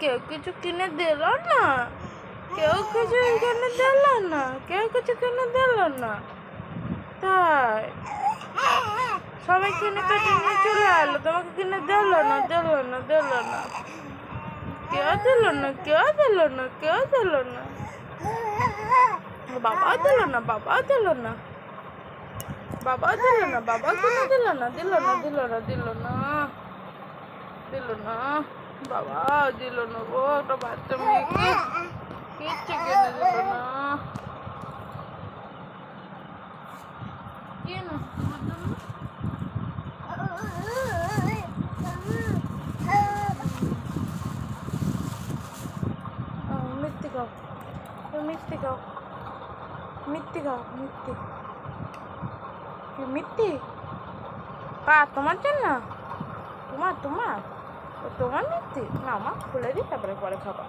কেউ কিছু কিনে দিল না, কেউ কিছু কিনে দিল না, কেউ কিছু কিনে দিল না। তাই সবাই কিনে কেটে নিয়ে চলে এলো, তোমাকে কিনে দিল না, দিল না, দিল না, কেউ দিল না, কেউ দিল না, কেউ দিল না, বাবা দিল না, বাবা দিল না, বাবা দিল না, বাবা কিনে দিল না, দিল না, দিল না, দিল না, দিল না, বাবা দিল না গো, একটা বাচ্চা মেয়েকে কিচ্ছু কিনে দিল না। কি না মিথ্যে খাও, মিথ্যে খাও, মিথ্যে খাও, মিথ্যে, মিথ্যে তোমার জন্য, তোমার তোমার তোমার মিথ্যে না, মা খুলে দিই তারপরে পরে খাবা।